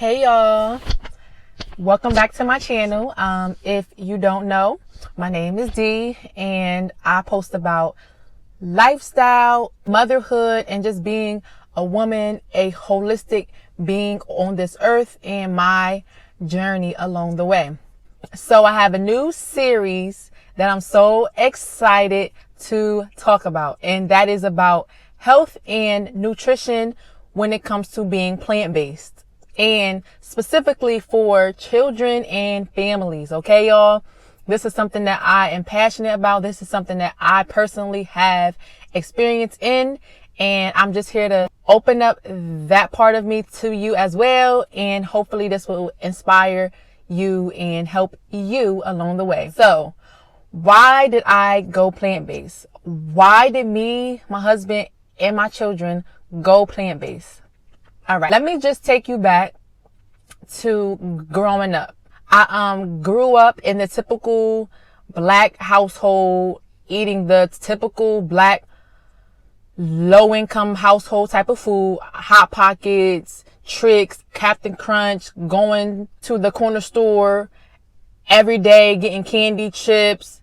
Hey y'all, welcome back to my channel. If you don't know, my name is Dee and I post about lifestyle, motherhood, and just being a woman, a holistic being on this earth, and my journey along the way. So I have a new series that I'm so excited to talk about, and that is about health and nutrition when it comes to being plant-based, and specifically for children and families. Okay, y'all, this is something that I am passionate about. This is something that I personally have experience in, and I'm just here to open up that part of me to you as well, and hopefully this will inspire you and help you along the way. So why did I go plant-based? Why did me, my husband, and my children go plant-based? All right, let me just take you back to growing up. I grew up in the typical black household, eating the typical black low-income household type of food: Hot Pockets, Trix, Captain Crunch, going to the corner store every day, getting candy, chips,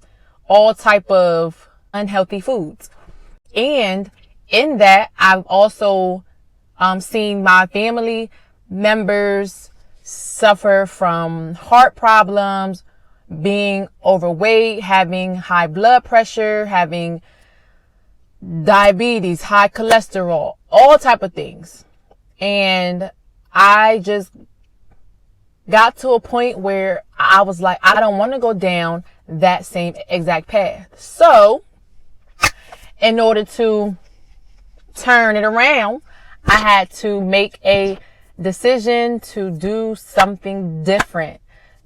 all type of unhealthy foods. And in that, I've also seen my family members suffer from heart problems, being overweight, having high blood pressure, having diabetes, high cholesterol, all type of things. And I just got to a point where I was like, I don't want to go down that same exact path. So in order to turn it around, I had to make a decision to do something different,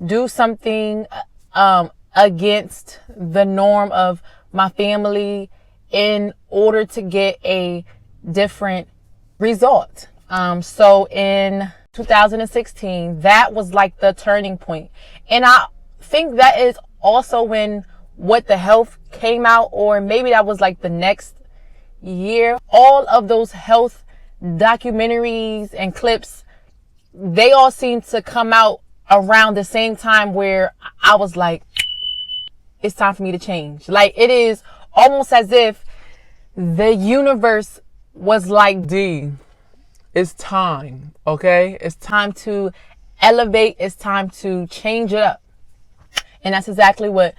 do something against the norm of my family in order to get a different result. So in 2016, that was like the turning point. And I think that is also when What the Health came out, or maybe that was like the next year. All of those health documentaries and clips, they all seem to come out around the same time, where I was like, it's time for me to change. Like, it is almost as if the universe was like, D, it's time. Okay. It's time to elevate. It's time to change it up. And that's exactly what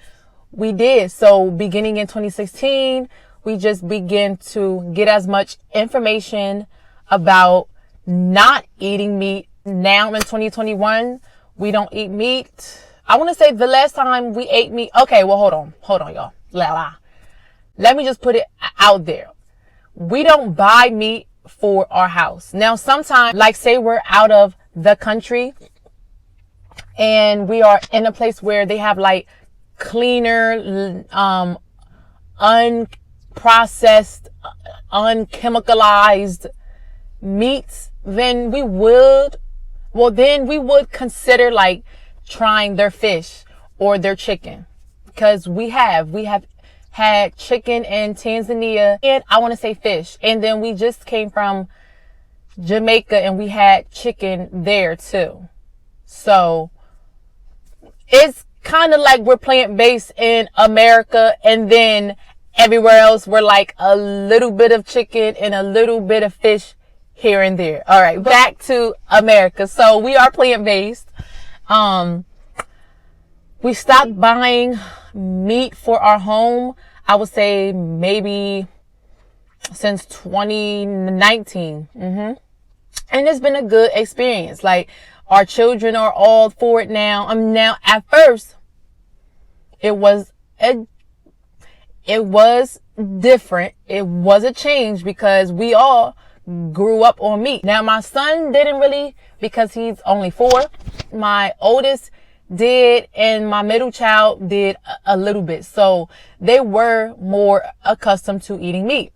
we did. So beginning in 2016, we just began to get as much information about not eating meat. Now in 2021, we don't eat meat. I want to say the last time we ate meat. Okay, well, hold on, y'all. Let me just put it out there. We don't buy meat for our house. Now, sometimes, like say we're out of the country and we are in a place where they have like cleaner, unprocessed, unchemicalized meats, then we would consider like trying their fish or their chicken, because we have had chicken in Tanzania, and I want to say fish, and then we just came from Jamaica and we had chicken there too. So it's kind of like we're plant-based in America, and then everywhere else we're like a little bit of chicken and a little bit of fish here and there. All right, back to America. So we are plant-based. We stopped buying meat for our home, I would say maybe since 2019. And it's been a good experience. Like, our children are all for it now. Now, at first, it was different. It was a change because we all grew up on meat. Now, my son didn't really, because he's only 4. My oldest did, and my middle child did a little bit. So they were more accustomed to eating meat.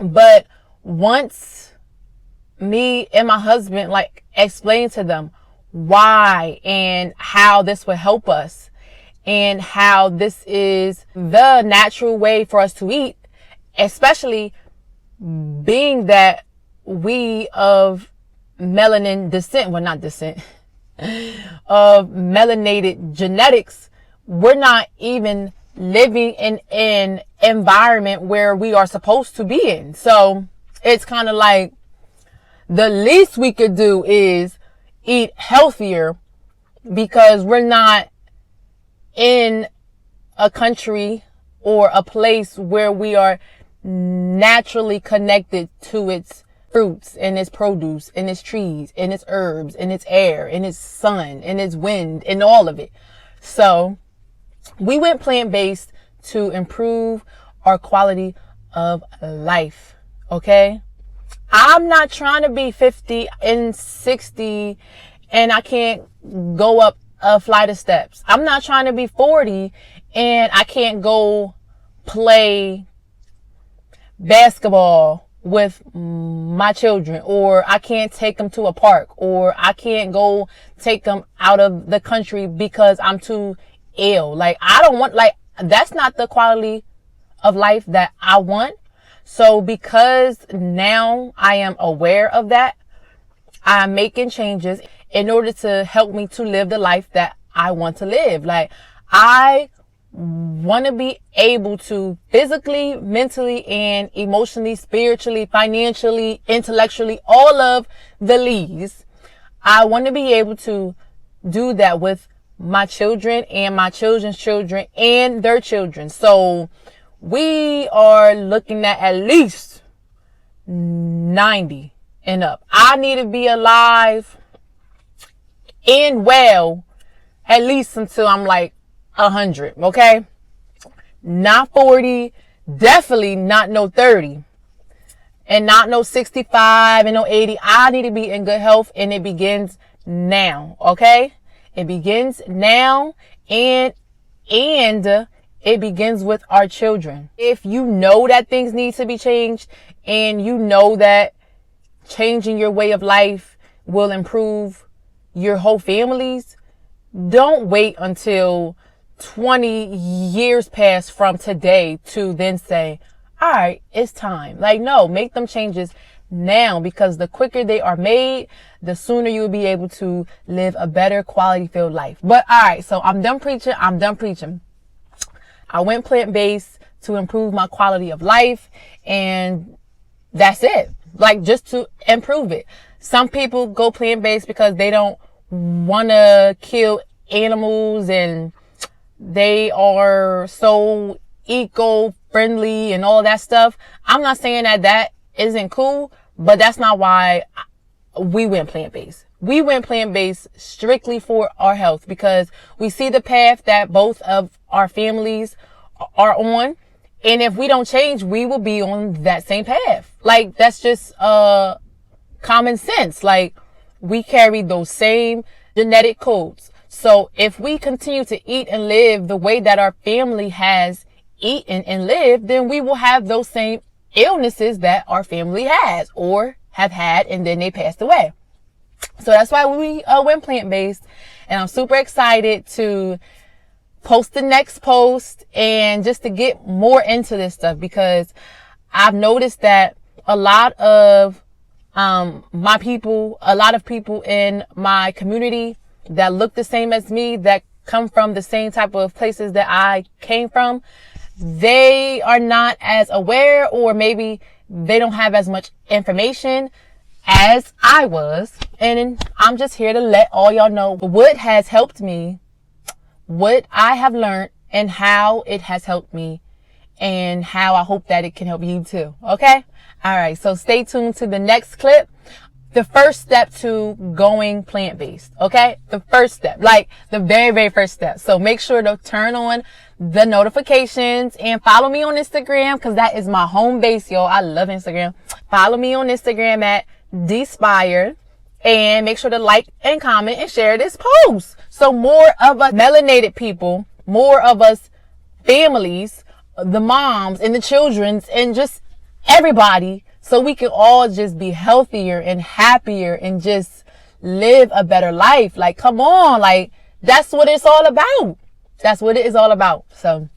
But once me and my husband like explained to them why and how this would help us, and how this is the natural way for us to eat, especially being that we of melanin descent, well, not descent, of melanated genetics, we're not even living in an environment where we are supposed to be in. So it's kind of like the least we could do is eat healthier, because we're not in a country or a place where we are naturally connected to its fruits and its produce and its trees and its herbs and its air and its sun and its wind and all of it. So we went plant-based to improve our quality of life. Okay. I'm not trying to be 50 and 60 and I can't go up a flight of steps. I'm not trying to be 40 and I can't go play basketball with my children, or I can't take them to a park, or I can't go take them out of the country because I'm too ill. Like, I don't want, like, that's not the quality of life that I want. So because now I am aware of that, I'm making changes in order to help me to live the life that I want to live. Like, I want to be able to physically, mentally, and emotionally, spiritually, financially, intellectually, all of the leads. I want to be able to do that with my children and my children's children and their children. So we are looking at least 90 and up. I need to be alive and well at least until I'm like 100. Okay. Not 40, definitely not no 30, and not no 65 and no 80. I need to be in good health, and it begins now. Okay. It begins now, and it begins with our children. If you know that things need to be changed, and you know that changing your way of life will improve your whole families, don't wait until 20 years pass from today to then say, all right, it's time. Like, no, make them changes now, because the quicker they are made, the sooner you will be able to live a better quality filled life. But all right, so I'm done preaching. I went plant-based to improve my quality of life, and that's it. Like, just to improve it. Some people go plant-based because they don't want to kill animals, and they are so eco-friendly and all that stuff. I'm not saying that that isn't cool, but that's not why we went plant-based. We went plant-based strictly for our health, because we see the path that both of our families are on. And if we don't change, we will be on that same path. Like, that's just common sense. Like, we carry those same genetic codes. So if we continue to eat and live the way that our family has eaten and lived, then we will have those same illnesses that our family has or have had, and then they passed away. So that's why we went plant-based, and I'm super excited to post the next post and just to get more into this stuff, because I've noticed that a lot of my people, a lot of people in my community that look the same as me, that come from the same type of places that I came from, they are not as aware, or maybe they don't have as much information as I was. And I'm just here to let all y'all know what has helped me, what I have learned, and how it has helped me, and how I hope that it can help you too. Okay. All right. So stay tuned to the next clip. The first step to going plant-based. Okay. The first step, like the very, very first step. So make sure to turn on the notifications and follow me on Instagram, because that is my home base, yo. I love Instagram. Follow me on Instagram at Dspire, and make sure to like and comment and share this post. So more of us melanated people, more of us families, the moms and the children's, and just everybody, so we can all just be healthier and happier and just live a better life. Like, come on, like, that's what it's all about. That's what it is all about. So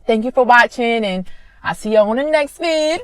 thank you for watching, and I'll see you on the next vid.